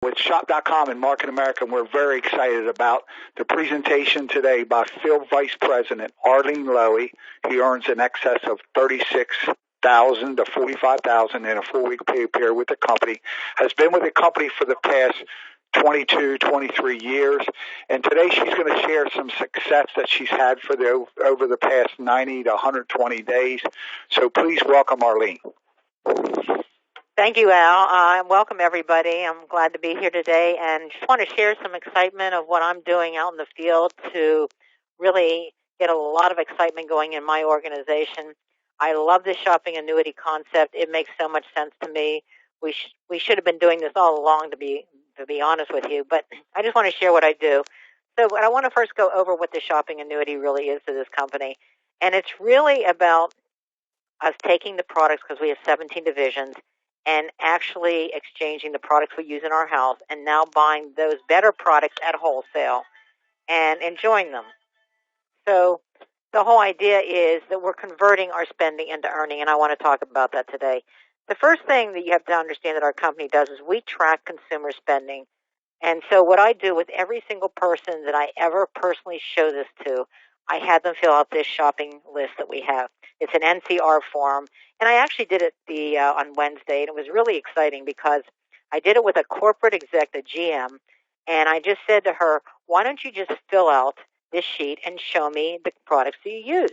with Shop.com and Market America, and we're very excited about the presentation today by Field Vice President Arlene Lowy. He earns in excess of $36,000 to $45,000 in a 4-week pay period with the company, has been with the company for the past 22, 23 years, and today she's going to share some success that she's had for over the past 90 to 120 days. So please welcome Arlene. Thank you, Al. Welcome, everybody. I'm glad to be here today and just want to share some excitement of what I'm doing out in the field to really get a lot of excitement going in my organization. I love this shopping annuity concept. It makes so much sense to me. We should have been doing this all along, to be honest with you, but I just want to share what I do. So I want to first go over what the shopping annuity really is to this company, and it's really about us taking the products, because we have 17 divisions, and actually exchanging the products we use in our house and now buying those better products at wholesale and enjoying them. So the whole idea is that we're converting our spending into earning, and I want to talk about that today. The first thing that you have to understand that our company does is we track consumer spending. And so what I do with every single person that I ever personally show this to, I had them fill out this shopping list that we have. It's an NCR form, and I actually did it on Wednesday, and it was really exciting because I did it with a corporate exec, the GM, and I just said to her, why don't you just fill out this sheet and show me the products that you use?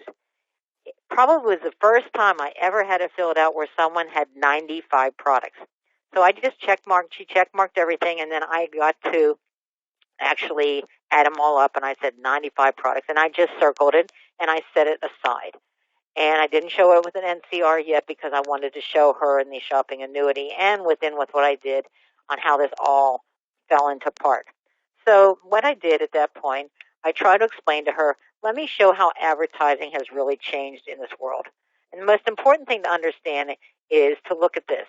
It probably was the first time I ever had to fill it out where someone had 95 products. So I just she checkmarked everything, and then I got to actually add them all up, and I said 95 products, and I just circled it, and I set it aside. And I didn't show it with an NCR yet because I wanted to show her in the shopping annuity and with what I did on how this all fell into part. So what I did at that point, I tried to explain to her, let me show how advertising has really changed in this world. And the most important thing to understand is to look at this.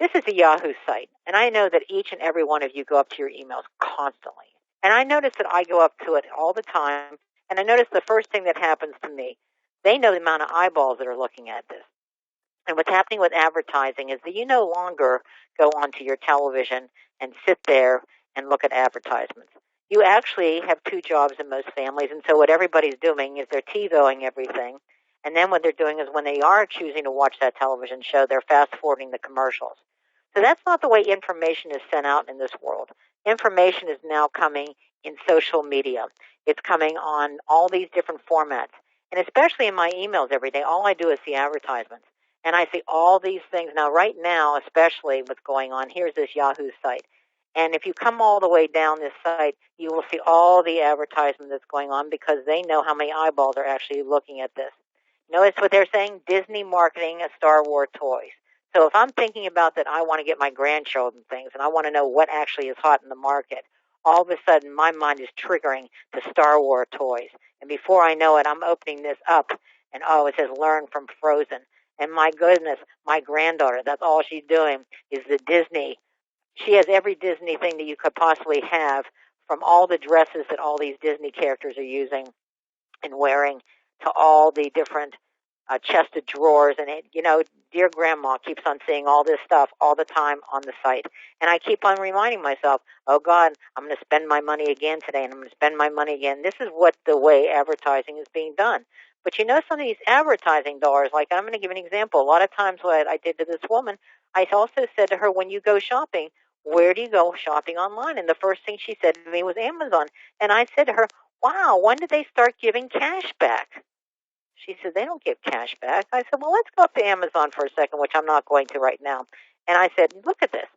This is a Yahoo site, and I know that each and every one of you go up to your emails constantly. And I notice that I go up to it all the time, and I notice the first thing that happens to me, they know the amount of eyeballs that are looking at this. And what's happening with advertising is that you no longer go onto your television and sit there and look at advertisements. You actually have two jobs in most families, and so what everybody's doing is they're TiVoing everything. And then what they're doing is when they are choosing to watch that television show, they're fast-forwarding the commercials. So that's not the way information is sent out in this world. Information is now coming in social media. It's coming on all these different formats. And especially in my emails every day, all I do is see advertisements. And I see all these things. Now, right now, especially what's going on, here's this Yahoo site. And if you come all the way down this site, you will see all the advertisement that's going on because they know how many eyeballs are actually looking at this. Notice what they're saying? Disney marketing a Star Wars toys. So if I'm thinking about that, I want to get my grandchildren things, and I want to know what actually is hot in the market, all of a sudden my mind is triggering to Star Wars toys. And before I know it, I'm opening this up, and it says learn from Frozen. And my goodness, my granddaughter, that's all she's doing is the Disney. She has every Disney thing that you could possibly have, from all the dresses that all these Disney characters are using and wearing to all the different chest of drawers. And, dear grandma keeps on seeing all this stuff all the time on the site. And I keep on reminding myself, oh, God, I'm going to spend my money again today, and I'm going to spend my money again. This is the way advertising is being done. But some of these advertising dollars, like I'm going to give an example. A lot of times what I did to this woman, I also said to her, when you go shopping, where do you go shopping online? And the first thing she said to me was Amazon. And I said to her, wow, when did they start giving cash back? She said, they don't give cash back. I said, well, let's go up to Amazon for a second, which I'm not going to right now. And I said, look at this.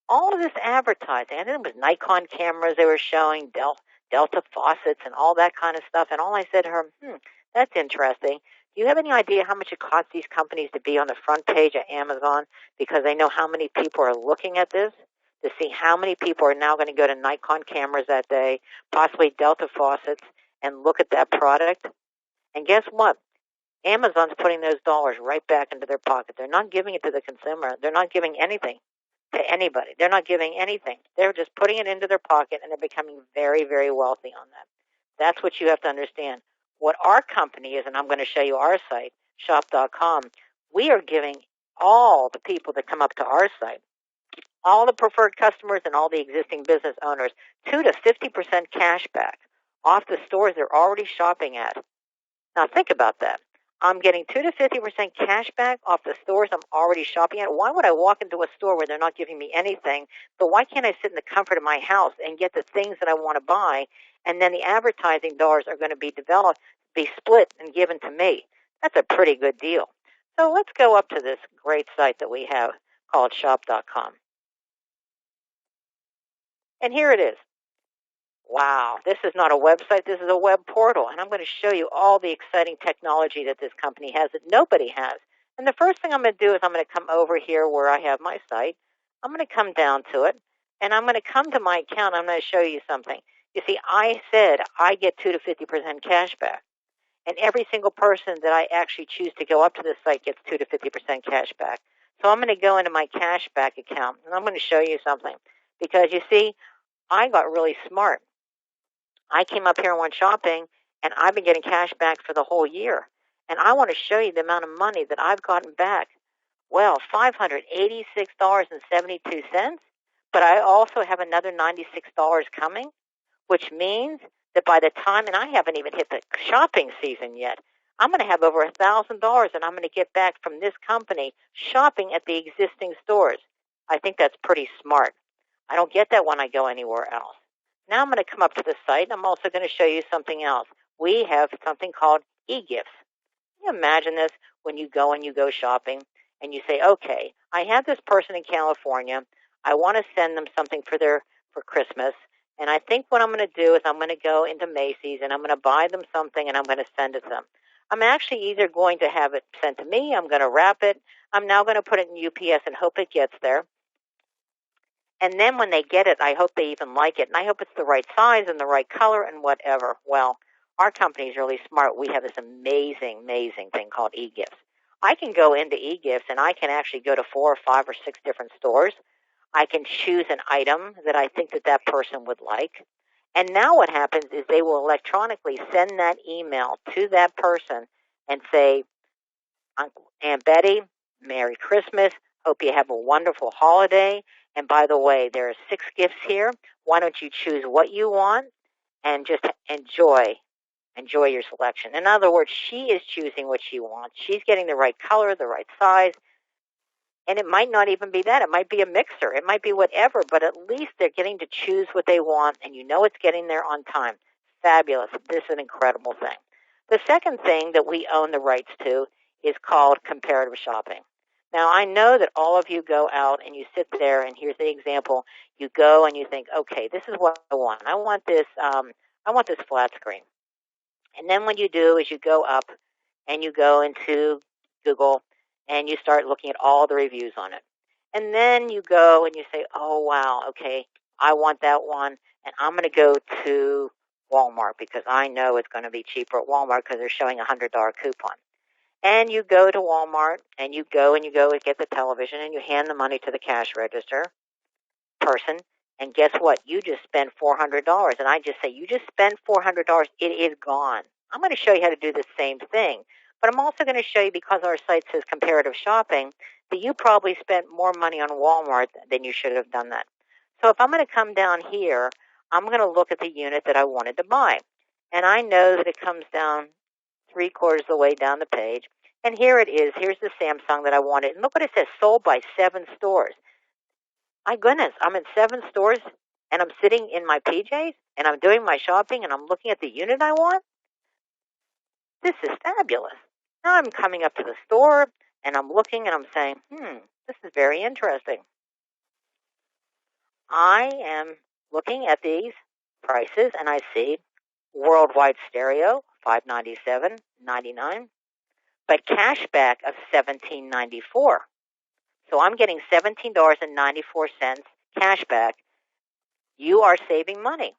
All of this advertising, I think it was Nikon cameras they were showing, Delta faucets and all that kind of stuff. And all I said to her, that's interesting. Do you have any idea how much it costs these companies to be on the front page of Amazon because they know how many people are looking at this? To see how many people are now going to go to Nikon cameras that day, possibly Delta faucets, and look at that product? And guess what? Amazon's putting those dollars right back into their pocket. They're not giving it to the consumer. They're not giving anything to anybody. They're not giving anything. They're just putting it into their pocket, and they're becoming very, very wealthy on that. That's what you have to understand. What our company is, and I'm going to show you our site, shop.com, we are giving all the people that come up to our site all the preferred customers and all the existing business owners 2 to 50% cash back off the stores they're already shopping at. Now think about that. I'm getting 2 to 50% cash back off the stores I'm already shopping at. Why would I walk into a store where they're not giving me anything? But why can't I sit in the comfort of my house and get the things that I want to buy, and then the advertising dollars are going to be split and given to me? That's a pretty good deal. So let's go up to this great site that we have called shop.com. And here it is. Wow, this is not a website, this is a web portal, and I'm going to show you all the exciting technology that this company has that nobody has. And the first thing I'm going to do is I'm going to come over here where I have my site. I'm going to come down to it, and I'm going to come to my account. I'm going to show you something. You see, I said I get 2 to 50% cash back, and every single person that I actually choose to go up to this site gets 2 to 50% cash back. So I'm going to go into my cash back account, and I'm going to show you something. Because, you see, I got really smart. I came up here and went shopping, and I've been getting cash back for the whole year. And I want to show you the amount of money that I've gotten back. Well, $586.72, but I also have another $96 coming, which means that by the time, and I haven't even hit the shopping season yet, I'm going to have over $1,000 that I'm going to get back from this company shopping at the existing stores. I think that's pretty smart. I don't get that when I go anywhere else. Now I'm going to come up to the site. I'm also going to show you something else. We have something called e-gifts. Can you imagine this when you go shopping and you say, okay, I have this person in California. I want to send them something for Christmas. And I think what I'm going to do is I'm going to go into Macy's and I'm going to buy them something and I'm going to send it to them. I'm actually either going to have it sent to me. I'm going to wrap it. I'm now going to put it in UPS and hope it gets there. And then when they get it, I hope they even like it. And I hope it's the right size and the right color and whatever. Well, our company is really smart. We have this amazing, amazing thing called e-gifts. I can go into e-gifts and I can actually go to 4 or 5 or 6 different stores. I can choose an item that I think that person would like. And now what happens is they will electronically send that email to that person and say, Aunt Betty, Merry Christmas. Hope you have a wonderful holiday. And by the way, there are 6 gifts here. Why don't you choose what you want and just enjoy your selection. In other words, she is choosing what she wants. She's getting the right color, the right size. And it might not even be that. It might be a mixer. It might be whatever, but at least they're getting to choose what they want, and you know it's getting there on time. Fabulous. This is an incredible thing. The second thing that we own the rights to is called Comparative Shopping. Now, I know that all of you go out and you sit there, and here's the example. You go and you think, okay, this is what I want. I want this flat screen. And then what you do is you go up and you go into Google and you start looking at all the reviews on it. And then you go and you say, oh, wow, okay, I want that one, and I'm going to go to Walmart because I know it's going to be cheaper at Walmart because they're showing a $100 coupon. And you go to Walmart, and you go and get the television, and you hand the money to the cash register person, and guess what? You just spent $400. And I just say, you just spent $400. It is gone. I'm going to show you how to do the same thing. But I'm also going to show you, because our site says Comparative Shopping, that you probably spent more money on Walmart than you should have done that. So if I'm going to come down here, I'm going to look at the unit that I wanted to buy. And I know that it comes down 3/4 of the way down the page. And here it is. Here's the Samsung that I wanted. And look what it says, sold by 7 stores. My goodness, I'm in 7 stores, and I'm sitting in my PJs, and I'm doing my shopping, and I'm looking at the unit I want. This is fabulous. Now I'm coming up to the store, and I'm looking, and I'm saying, this is very interesting. I am looking at these prices, and I see worldwide stereo, $597.99, but cashback of $17.94. So I'm getting $17.94 cash back. You are saving money,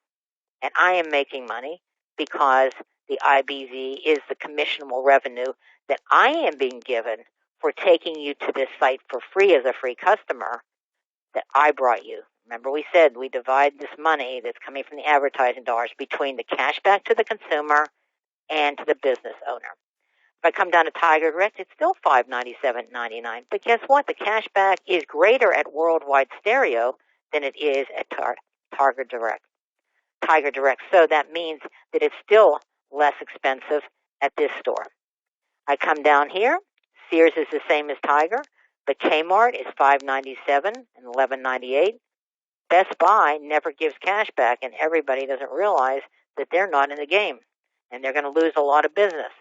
and I am making money because the IBZ is the commissionable revenue that I am being given for taking you to this site for free as a free customer that I brought you. Remember, we said we divide this money that's coming from the advertising dollars between the cash back to the consumer and to the business owner. If I come down to Tiger Direct, it's still $597.99. But guess what? The cash back is greater at Worldwide Stereo than it is at Tiger Direct. So that means that it's still less expensive at this store. I come down here. Sears is the same as Tiger, but Kmart is $597 and $11.98. Best Buy never gives cash back, and everybody doesn't realize that they're not in the game, and they're going to lose a lot of business.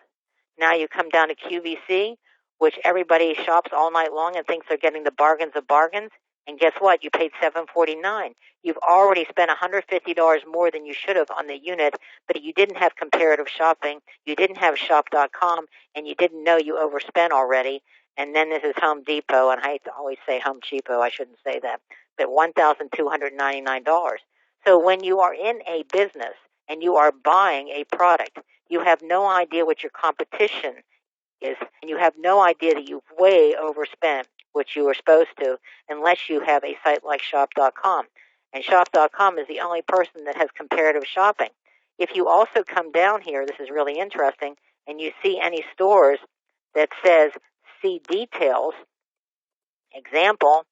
Now you come down to QVC, which everybody shops all night long and thinks they're getting the bargains of bargains, and guess what? You paid $7.49. You've already spent $150 more than you should have on the unit, but you didn't have comparative shopping, you didn't have shop.com, and you didn't know you overspent already. And then this is Home Depot, and I hate to always say Home Cheapo, I shouldn't say that, but $1,299. So when you are in a business and you are buying a product, you have no idea what your competition is, and you have no idea that you've way overspent what you were supposed to unless you have a site like shop.com. And shop.com is the only person that has comparative shopping. If you also come down here, this is really interesting, and you see any stores that says see details, example,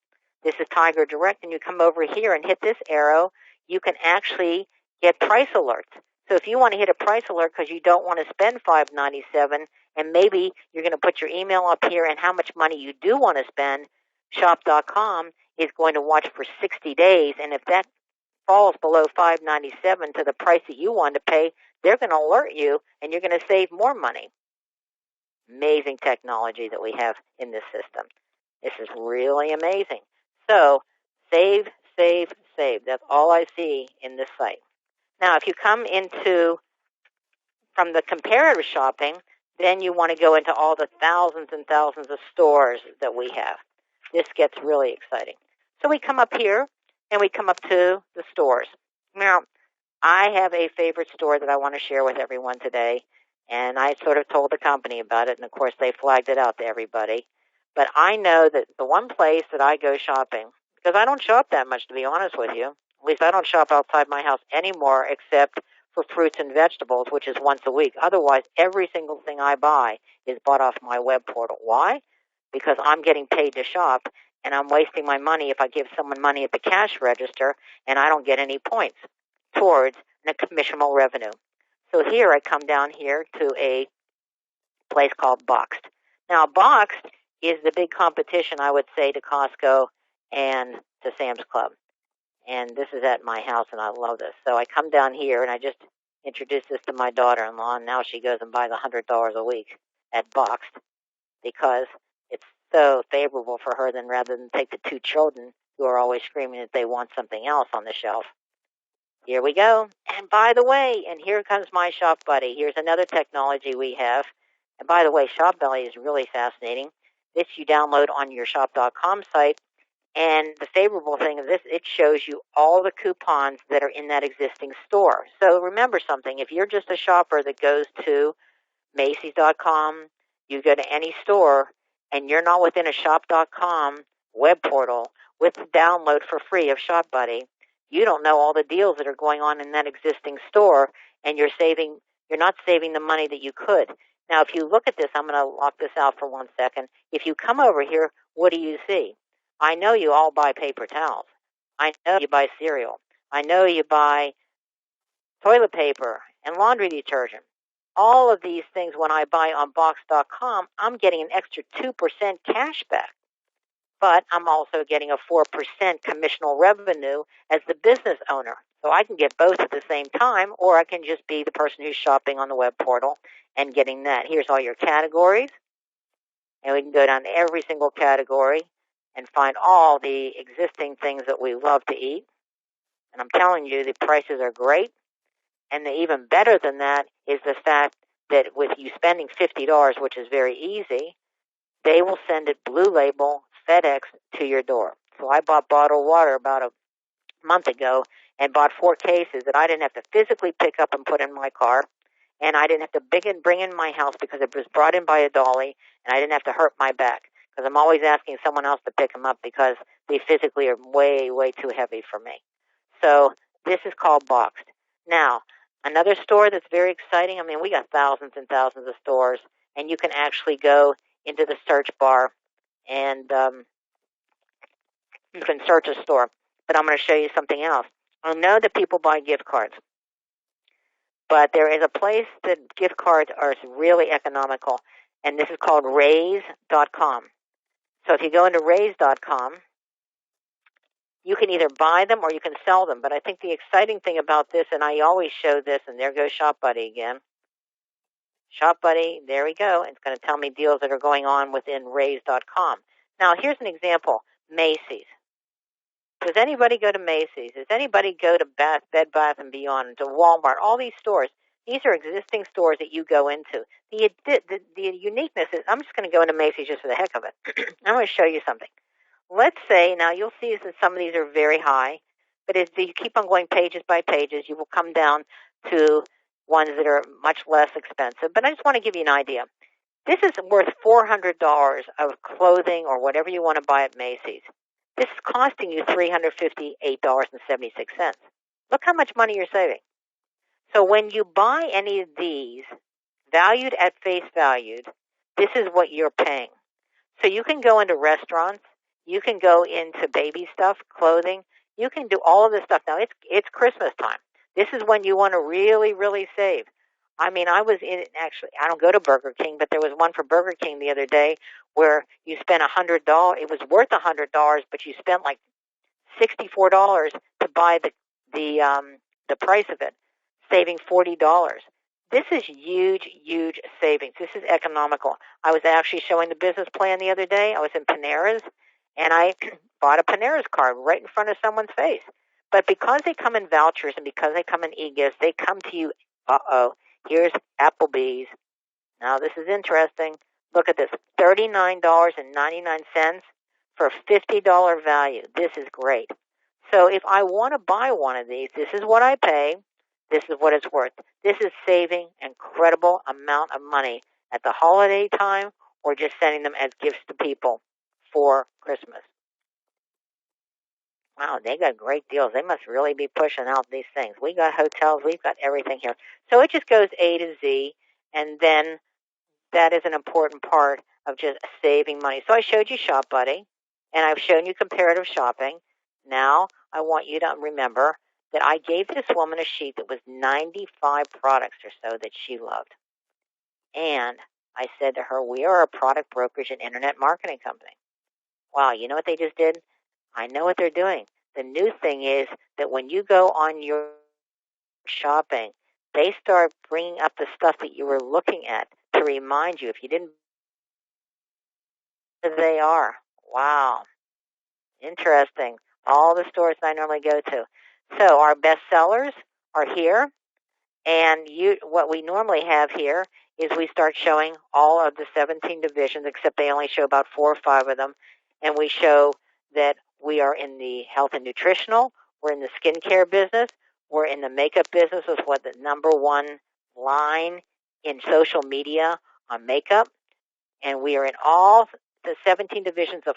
this is Tiger Direct, and you come over here and hit this arrow, you can actually get price alerts. So if you want to hit a price alert because you don't want to spend $5.97, and maybe you're going to put your email up here and how much money you do want to spend, shop.com is going to watch for 60 days, and if that falls below $5.97 to the price that you want to pay, they're going to alert you, and you're going to save more money. Amazing technology that we have in this system. This is really amazing. So save, save, save. That's all I see in this site. Now, if you come into from the comparative shopping, then you want to go into all the thousands and thousands of stores that we have. This gets really exciting. So we come up here, and we come up to the stores. Now, I have a favorite store that I want to share with everyone today, and I sort of told the company about it, and of course they flagged it out to everybody. But I know that the one place that I go shopping, because I don't shop that much, to be honest with you. At least I don't shop outside my house anymore except for fruits and vegetables, which is once a week. Otherwise, every single thing I buy is bought off my web portal. Why? Because I'm getting paid to shop, and I'm wasting my money if I give someone money at the cash register and I don't get any points towards the commissionable revenue. So here I come down here to a place called Boxed. Now, Boxed is the big competition, I would say, to Costco and to Sam's Club. And this is at my house, and I love this. So I come down here, and I just introduced this to my daughter-in-law, and now she goes and buys $100 a week at Boxed because it's so favorable for her than rather than take the two children who are always screaming that they want something else on the shelf. Here we go. And by the way, and here comes my Shop Buddy. Here's another technology we have. And by the way, Shop Buddy is really fascinating. This you download on your shop.com site. And the favorable thing of this, it shows you all the coupons that are in that existing store. So remember something. If you're just a shopper that goes to Macy's.com, you go to any store, and you're not within a shop.com web portal with the download for free of Shop Buddy, you don't know all the deals that are going on in that existing store, and you're not saving the money that you could. Now, if you look at this, I'm going to lock this out for 1 second. If you come over here, what do you see? I know you all buy paper towels. I know you buy cereal. I know you buy toilet paper and laundry detergent. All of these things, when I buy on Box.com, I'm getting an extra 2% cash back. But I'm also getting a 4% commissional revenue as the business owner. So I can get both at the same time, or I can just be the person who's shopping on the web portal and getting that. Here's all your categories. And we can go down to every single category and find all the existing things that we love to eat. And I'm telling you, the prices are great. And even better than that is the fact that with you spending $50, which is very easy, they will send it Blue Label FedEx to your door. So I bought bottled water about a month ago and bought 4 cases that I didn't have to physically pick up and put in my car. And I didn't have to bring in my house because it was brought in by a dolly, and I didn't have to hurt my back because I'm always asking someone else to pick them up because they physically are way, way too heavy for me. So this is called Boxed. Now, another store that's very exciting, I mean, we got thousands and thousands of stores, and you can actually go into the search bar and you can search a store. But I'm going to show you something else. I know that people buy gift cards, but there is a place that gift cards are really economical, and this is called Raise.com. So if you go into Raise.com, you can either buy them or you can sell them. But I think the exciting thing about this, and I always show this, and there goes Shop Buddy again. Shop Buddy, there we go. It's going to tell me deals that are going on within Raise.com. Now, here's an example. Macy's. Does anybody go to Macy's? Does anybody go to Bed Bath & Beyond, to Walmart, all these stores? These are existing stores that you go into. The uniqueness is, I'm just going to go into Macy's just for the heck of it. I'm going to show you something. Let's say, now you'll see that some of these are very high, but as you keep on going pages by pages, you will come down to ones that are much less expensive. But I just want to give you an idea. This is worth $400 of clothing or whatever you want to buy at Macy's. This is costing you $358.76. Look how much money you're saving. So when you buy any of these, valued at face value, this is what you're paying. So you can go into restaurants, you can go into baby stuff, clothing, you can do all of this stuff. Now, it's Christmas time. This is when you want to really, really save. I mean, I don't go to Burger King, but there was one for Burger King the other day where you spent $100. It was worth $100, but you spent like $64 to buy the price of it, saving $40. This is huge, huge savings. This is economical. I was actually showing the business plan the other day. I was in Panera's, and I bought a Panera's card right in front of someone's face. But because they come in vouchers and because they come in e-gifts, they come to you, here's Applebee's. Now, this is interesting. Look at this, $39.99 for a $50 value. This is great. So if I want to buy one of these, this is what I pay. This is what it's worth. This is saving an incredible amount of money at the holiday time or just sending them as gifts to people for Christmas. Wow, they got great deals. They must really be pushing out these things. We got hotels. We've got everything here. So it just goes A to Z, and then that is an important part of just saving money. So I showed you Shop Buddy, and I've shown you Comparative Shopping. Now I want you to remember that I gave this woman a sheet that was 95 products or so that she loved. And I said to her, we are a product brokerage and internet marketing company. Wow, you know what they just did? I know what they're doing. The new thing is that when you go on your shopping, they start bringing up the stuff that you were looking at to remind you. If you didn't, they are. Wow. Interesting. All the stores I normally go to. So our best sellers are here. And what we normally have here is we start showing all of the 17 divisions, except they only show about 4 or 5 of them. And we show that we are in the health and nutritional, we're in the skincare business, we're in the makeup business, is what the number one line in social media on makeup. And we are in all the 17 divisions of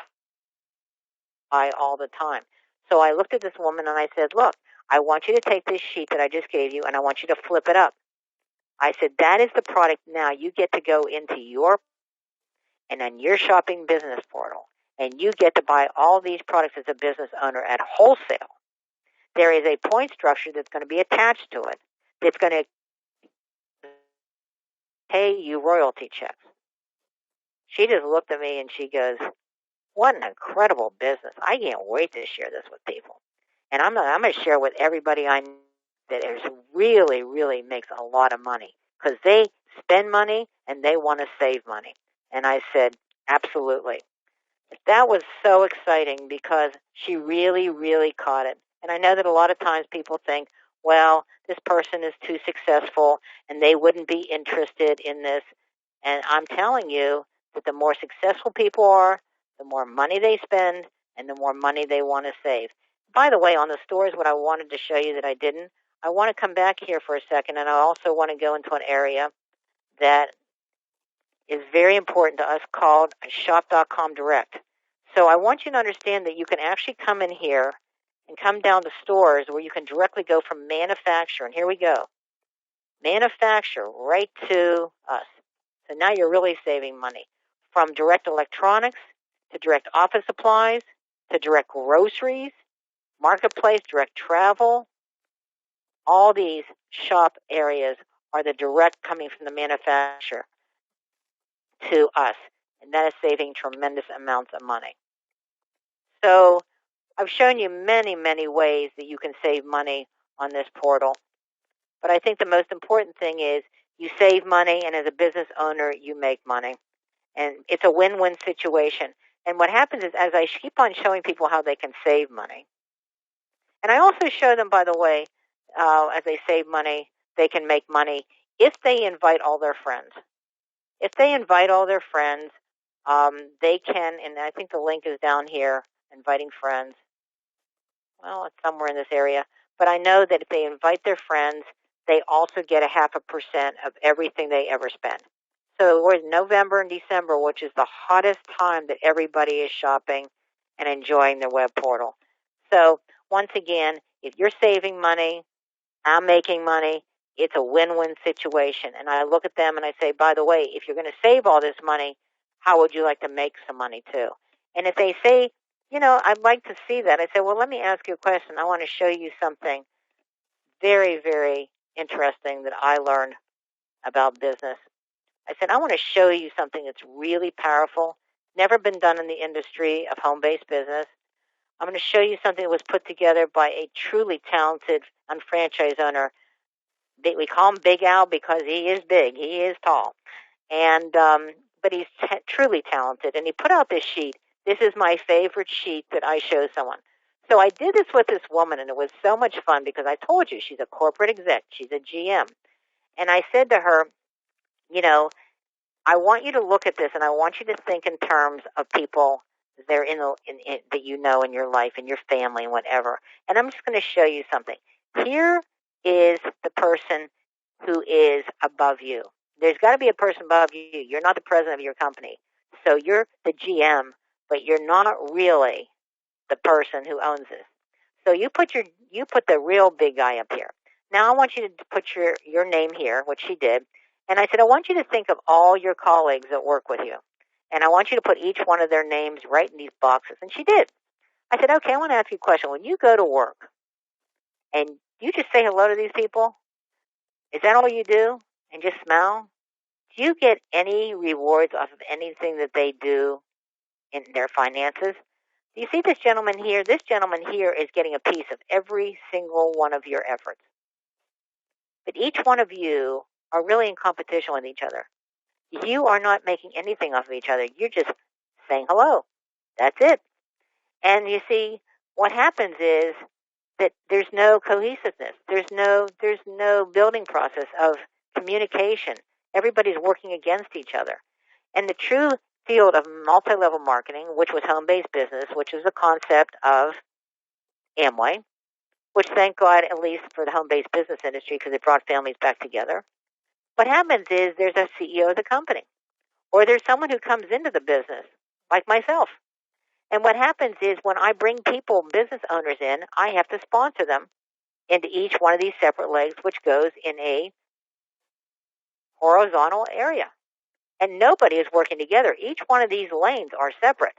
high all the time. So I looked at this woman and I said, look, I want you to take this sheet that I just gave you and I want you to flip it up. I said, that is the product now. You get to go into your and on your shopping business portal, and you get to buy all these products as a business owner at wholesale. There is a point structure that's going to be attached to it that's going to pay you royalty checks. She just looked at me and she goes, what an incredible business. I can't wait to share this with people. And I'm going to share with everybody I know that is really, really makes a lot of money because they spend money and they want to save money. And I said, absolutely. That was so exciting because she really, really caught it. And I know that a lot of times people think, well, this person is too successful and they wouldn't be interested in this. And I'm telling you that the more successful people are, the more money they spend and the more money they want to save. By the way, on the stores, what I wanted to show you that I didn't, I want to come back here for a second, and I also want to go into an area that is very important to us called Shop.com Direct. So I want you to understand that you can actually come in here and come down to stores where you can directly go from manufacturer, and here we go, manufacturer right to us. So now you're really saving money. From direct electronics to direct office supplies to direct groceries, marketplace, direct travel, all these shop areas are the direct coming from the manufacturer to us. And that is saving tremendous amounts of money. So I've shown you many, many ways that you can save money on this portal. But I think the most important thing is you save money, and as a business owner, you make money. And it's a win-win situation. And what happens is, as I keep on showing people how they can save money, and I also show them, by the way, as they save money, they can make money if they invite all their friends. If they invite all their friends, they can, and I think the link is down here, inviting friends. Well, it's somewhere in this area. But I know that if they invite their friends, they also get 0.5% of everything they ever spend. So we're in November and December, which is the hottest time that everybody is shopping and enjoying their web portal. So once again, if you're saving money, I'm making money, it's a win-win situation. And I look at them and I say, by the way, if you're going to save all this money, how would you like to make some money too? And if they say, I'd like to see that, I say, well, let me ask you a question. I want to show you something very, very interesting that I learned about business. I said, I want to show you something that's really powerful, never been done in the industry of home-based business. I'm going to show you something that was put together by a truly talented unfranchised owner. We call him Big Al because he is big. He is tall. And but he's truly talented. And he put out this sheet. This is my favorite sheet that I show someone. So I did this with this woman, and it was so much fun because I told you she's a corporate exec. She's a GM. And I said to her, I want you to look at this, and I want you to think in terms of people that are that you know in your life, in your family, and whatever. And I'm just going to show you something. Here is the person who is above you. There's got to be a person above you. You're not the president of your company. So you're the GM, but you're not really the person who owns this. So you put the real big guy up here. Now I want you to put your name here, which she did. And I said, I want you to think of all your colleagues that work with you. And I want you to put each one of their names right in these boxes. And she did. I said, okay, I want to ask you a question. When you go to work and you just say hello to these people, is that all you do? And just smile? Do you get any rewards off of anything that they do in their finances? Do you see this gentleman here? This gentleman here is getting a piece of every single one of your efforts. But each one of you are really in competition with each other. You are not making anything off of each other. You're just saying hello. That's it. And you see, what happens is that there's no cohesiveness. There's no building process of communication. Everybody's working against each other. And the true field of multi-level marketing, which was home-based business, which is a concept of Amway, which thank God at least for the home-based business industry because it brought families back together. What happens is there's a CEO of the company, or there's someone who comes into the business, like myself. And what happens is when I bring people, business owners in, I have to sponsor them into each one of these separate legs, which goes in a horizontal area. And nobody is working together. Each one of these lanes are separate.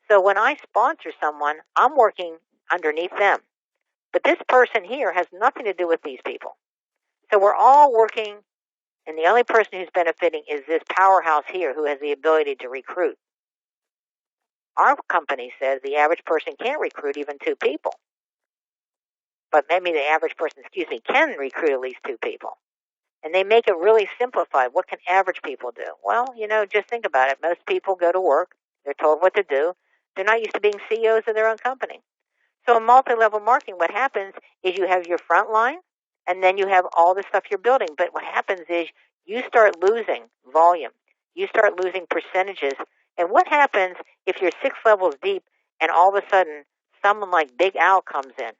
So when I sponsor someone, I'm working underneath them. But this person here has nothing to do with these people. So we're all working, and the only person who's benefiting is this powerhouse here who has the ability to recruit. Our company says the average person can't recruit even 2 people. But maybe the average person, can recruit at least 2 people. And they make it really simplified. What can average people do? Well, just think about it. Most people go to work. They're told what to do. They're not used to being CEOs of their own company. So in multi-level marketing, what happens is you have your front line, and then you have all the stuff you're building. But what happens is you start losing volume. You start losing percentages. And what happens if you're 6 levels deep and all of a sudden someone like Big Al comes in?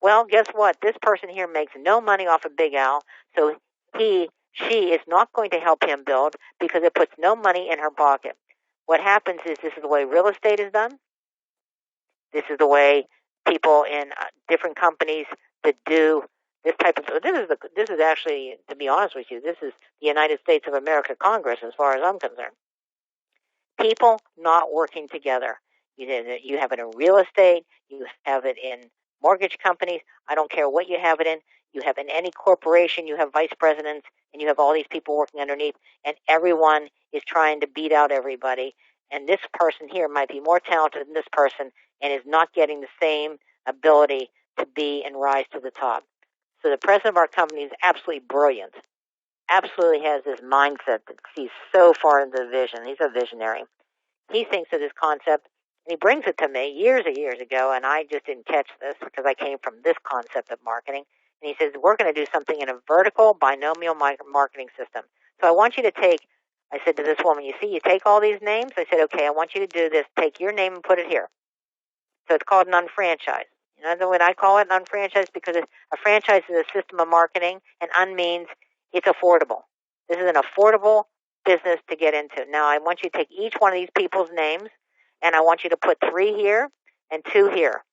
Well, guess what? This person here makes no money off of Big Al, so she is not going to help him build because it puts no money in her pocket. What happens is this is the way real estate is done. This is the way people in different companies that do This is actually, to be honest with you, this is the United States of America Congress as far as I'm concerned. People not working together. You have it in real estate, you have it in mortgage companies, I don't care what you have it in, you have in any corporation, you have vice presidents, and you have all these people working underneath, and everyone is trying to beat out everybody, and this person here might be more talented than this person and is not getting the same ability to be and rise to the top. So the president of our company is absolutely brilliant, absolutely has this mindset that sees so far into the vision. He's a visionary. He thinks of this concept, and he brings it to me years and years ago, and I just didn't catch this because I came from this concept of marketing. And he says, we're going to do something in a vertical binomial marketing system. So I want you to take, I said to this woman, you see, you take all these names. I said, okay, I want you to do this. Take your name and put it here. So it's called an unfranchise. You know what I call it, an unfranchise? Because a franchise is a system of marketing, and un means it's affordable. This is an affordable business to get into. Now, I want you to take each one of these people's names, and I want you to put 3 here and 2 here.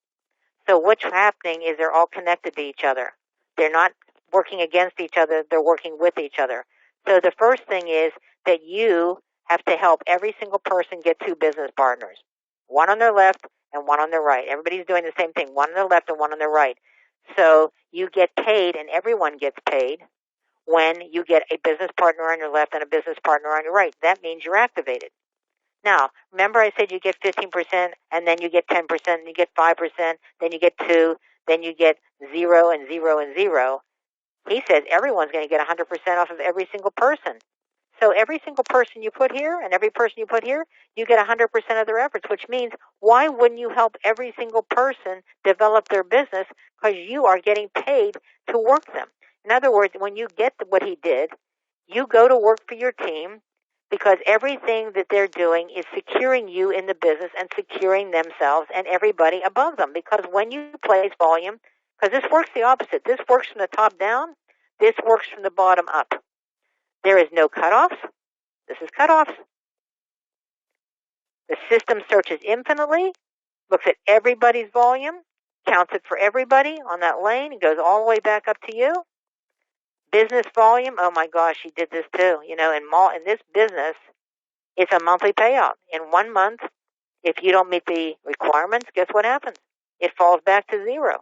So what's happening is they're all connected to each other. They're not working against each other. They're working with each other. So the first thing is that you have to help every single person get 2 business partners, one on their left and one on their right. Everybody's doing the same thing, one on their left and one on their right. So you get paid, and everyone gets paid when you get a business partner on your left and a business partner on your right. That means you're activated. Now, remember I said you get 15%, and then you get 10%, and you get 5%, then you get 2, then you get 0 and 0 and 0. He says everyone's going to get 100% off of every single person. So every single person you put here and every person you put here, you get 100% of their efforts, which means why wouldn't you help every single person develop their business? Because you are getting paid to work them. In other words, when you get what he did, you go to work for your team because everything that they're doing is securing you in the business and securing themselves and everybody above them. Because when you place volume, because this works the opposite. This works from the top down. This works from the bottom up. There is no cutoffs. This is cutoffs. The system searches infinitely, looks at everybody's volume, counts it for everybody on that lane, and goes all the way back up to you. Business volume, oh my gosh, he did this too. You know, in this business, it's a monthly payout. In 1 month, if you don't meet the requirements, guess what happens? It falls back to 0.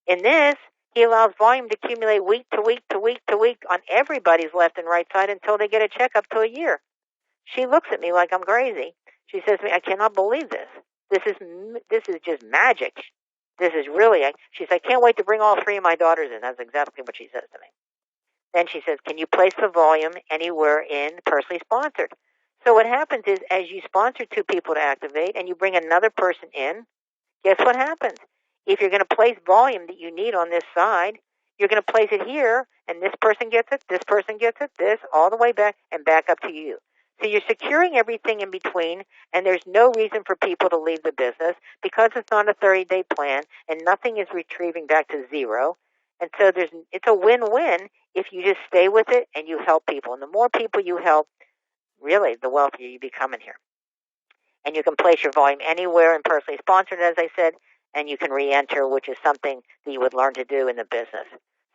In this, he allows volume to accumulate week to week to week to week on everybody's left and right side until they get a check up to a year. She looks at me like I'm crazy. She says to me, I cannot believe this. This is just magic. This is really, she says, I can't wait to bring all 3 of my daughters in. That's exactly what she says to me. Then she says, can you place the volume anywhere in personally sponsored? So what happens is as you sponsor 2 people to activate and you bring another person in, guess what happens? If you're going to place volume that you need on this side, you're going to place it here, and this person gets it, this person gets it, this, all the way back and back up to you. So you're securing everything in between, and there's no reason for people to leave the business because it's not a 30-day plan, and nothing is retrieving back to 0. And so it's a win-win if you just stay with it and you help people. And the more people you help, really, the wealthier you become in here. And you can place your volume anywhere in personally sponsored, as I said, and you can re-enter, which is something that you would learn to do in the business.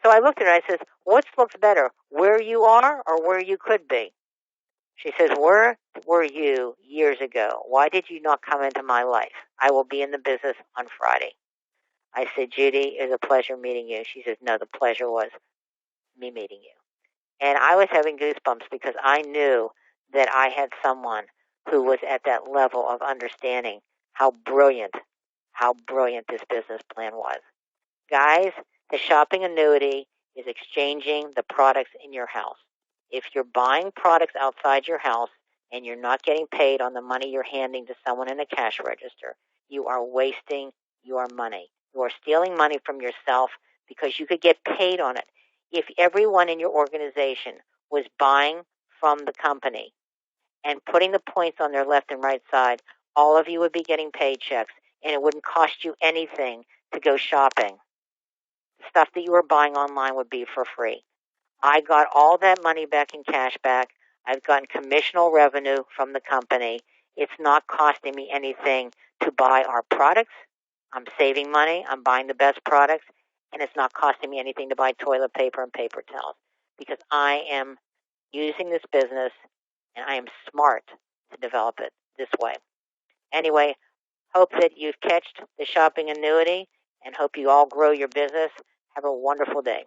So I looked at her and I said, what looks better, where you are or where you could be? She says, where were you years ago? Why did you not come into my life? I will be in the business on Friday. I said, Judy, it was a pleasure meeting you. She says, no, the pleasure was me meeting you. And I was having goosebumps because I knew that I had someone who was at that level of understanding how brilliant this business plan was. Guys, the shopping annuity is exchanging the products in your house. If you're buying products outside your house and you're not getting paid on the money you're handing to someone in a cash register, you are wasting your money. You are stealing money from yourself because you could get paid on it. If everyone in your organization was buying from the company and putting the points on their left and right side, all of you would be getting paychecks, and it wouldn't cost you anything to go shopping. The stuff that you were buying online would be for free. I got all that money back in cash back. I've gotten commissional revenue from the company. It's not costing me anything to buy our products. I'm saving money. I'm buying the best products. And and it's not costing me anything to buy toilet paper and paper towels, because I am using this business and I am smart to develop it this way. Anyway, hope that you've catched the shopping annuity and hope you all grow your business. Have a wonderful day.